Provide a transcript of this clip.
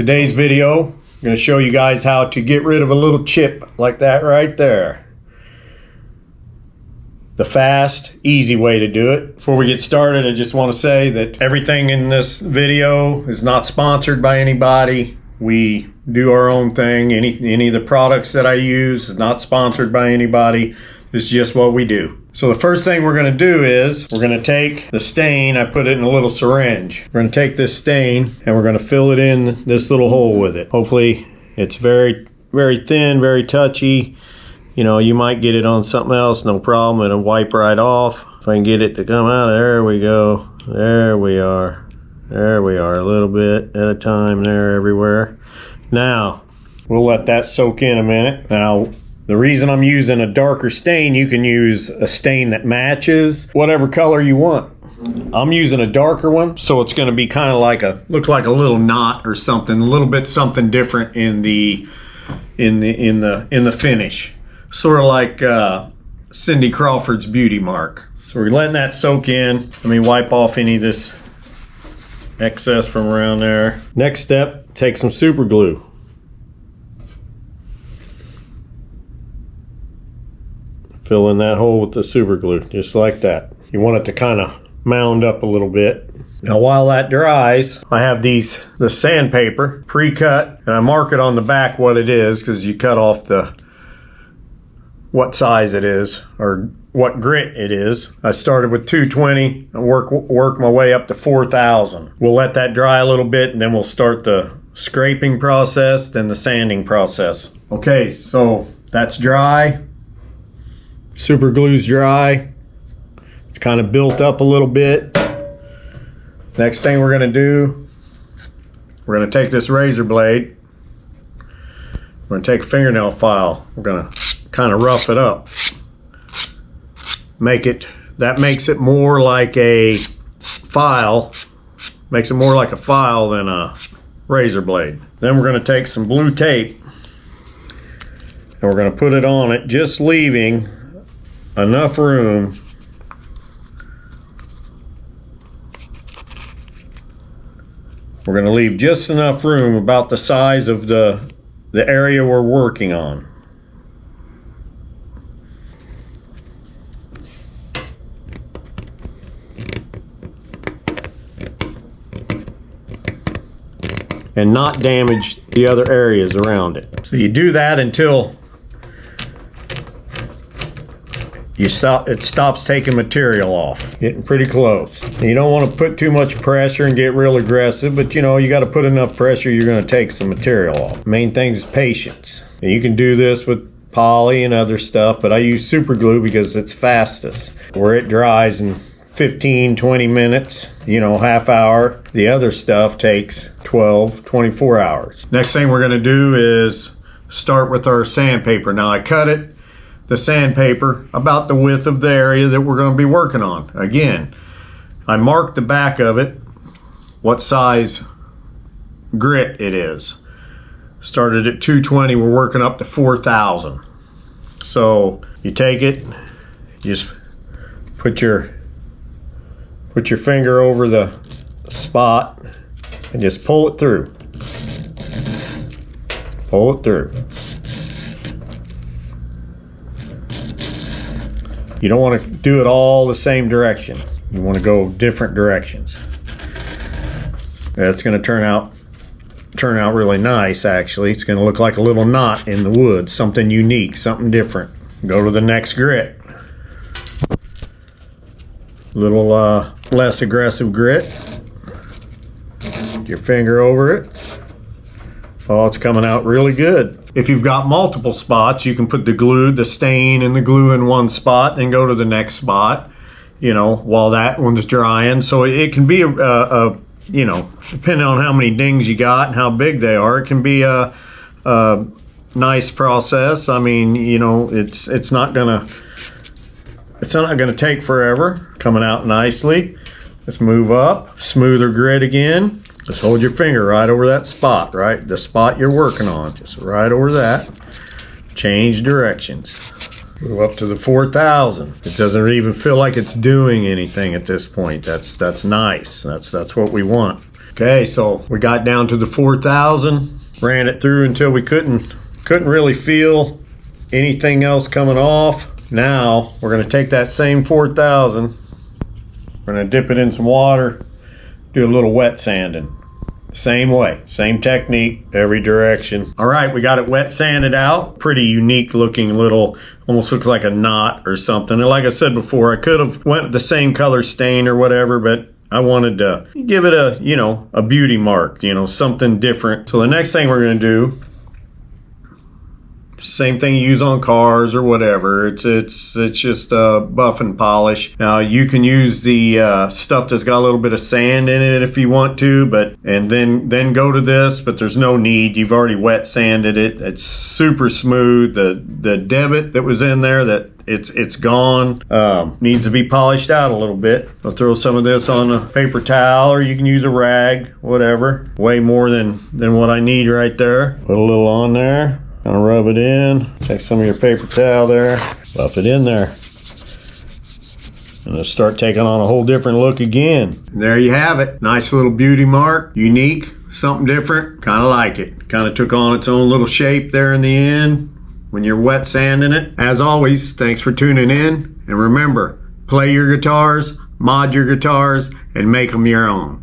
Today's video, I'm going to show you guys how to get rid of a little chip like that right there. The fast, easy way to do it. Before we get started, I just want to say that everything in this video is not sponsored by anybody. We do our own thing. Any of the products that I use is not sponsored by anybody. It's just what we do. So the first thing we're going to do is we're going to take the stain. I put it in a little syringe. We're going to take this stain and we're going to fill it in this little hole with it. Hopefully it's very, very thin, very touchy. You know, you might get it on something else, no problem. It'll wipe right off. If I can get it to come out, there we go. There we are. There we are, a little bit at a time there everywhere. Now, we'll let that soak in a minute. Now, the reason I'm using a darker stain, you can use a stain that matches whatever color you want. I'm using a darker one, so it's going to be kind of like look like a little knot or something, a little bit something different in the finish. Sort of like Cindy Crawford's beauty mark. So we're letting that soak in. Let me wipe off any of this excess from around there. Next step, take some super glue. Fill in that hole with the super glue, just like that. You want it to kind of mound up a little bit. Now while that dries, I have the sandpaper pre-cut, and I mark it on the back what it is, because you cut off what size it is, or what grit it is. I started with 220 and work my way up to 4,000. We'll let that dry a little bit, and then we'll start the scraping process, then the sanding process. Okay, so that's dry. Super glue's dry. It's kind of built up a little bit. Next thing we're going to do, we're going to take this razor blade. We're going to take a fingernail file. We're going to kind of rough it up. That makes it more like a file. Makes it more like a file than a razor blade. Then we're going to take some blue tape and we're going to put it on it, just leaving enough room we're going to leave just enough room, about the size of the area we're working on. And not damage the other areas around it. So you do that until it stops taking material off. Getting pretty close. You don't want to put too much pressure and get real aggressive, but you know, you got to put enough pressure, you're going to take some material off. Main thing is patience. And you can do this with poly and other stuff, but I use super glue because it's fastest. Where it dries in 15-20 minutes, you know, half hour. The other stuff takes 12-24 hours. Next thing we're going to do is start with our sandpaper. Now I cut the sandpaper about the width of the area that we're going to be working on. Again, I marked the back of it, what size grit it is. Started at 220, we're working up to 4,000. So you take it, just put your finger over the spot and just pull it through. Pull it through. You don't want to do it all the same direction. You want to go different directions. That's going to turn out really nice, actually. It's going to look like a little knot in the wood, something unique, something different. Go to the next grit. A little less aggressive grit. Put your finger over it. Oh, it's coming out really good. If you've got multiple spots, you can put the stain and the glue in one spot and go to the next spot, you know, while that one's drying. So it can be you know, depending on how many dings you got and how big they are, it can be a nice process. I mean, you know, it's not gonna take forever. Coming out nicely. Let's move up. Smoother grit again. Just hold your finger right over that spot, right? The spot you're working on, just right over that. Change directions. Move up to the 4,000. It doesn't even feel like it's doing anything at this point. That's nice. That's what we want. Okay, so we got down to the 4,000, ran it through until we couldn't really feel anything else coming off. Now we're going to take that same 4,000, we're going to dip it in some water, do a little wet sanding. Same way, same technique, every direction. All right, we got it wet sanded out. Pretty unique looking little, almost looks like a knot or something. And like I said before, I could have went with the same color stain or whatever, but I wanted to give it a, you know, a beauty mark, you know, something different. So the next thing we're gonna do, same thing you use on cars or whatever. It's just buff and polish. Now you can use the stuff that's got a little bit of sand in it if you want to, but and then go to this. But there's no need. You've already wet sanded it. It's super smooth. The debit that was in there, that it's gone. Needs to be polished out a little bit. I'll throw some of this on a paper towel, or you can use a rag, whatever. Way more than what I need right there. Put a little on there. Gonna rub it in. Take some of your paper towel there, buff it in there. And it'll start taking on a whole different look again. And there you have it. Nice little beauty mark. Unique, something different. Kind of like it. Kind of took on its own little shape there in the end when you're wet sanding it. As always, thanks for tuning in. And remember, play your guitars, mod your guitars, and make them your own.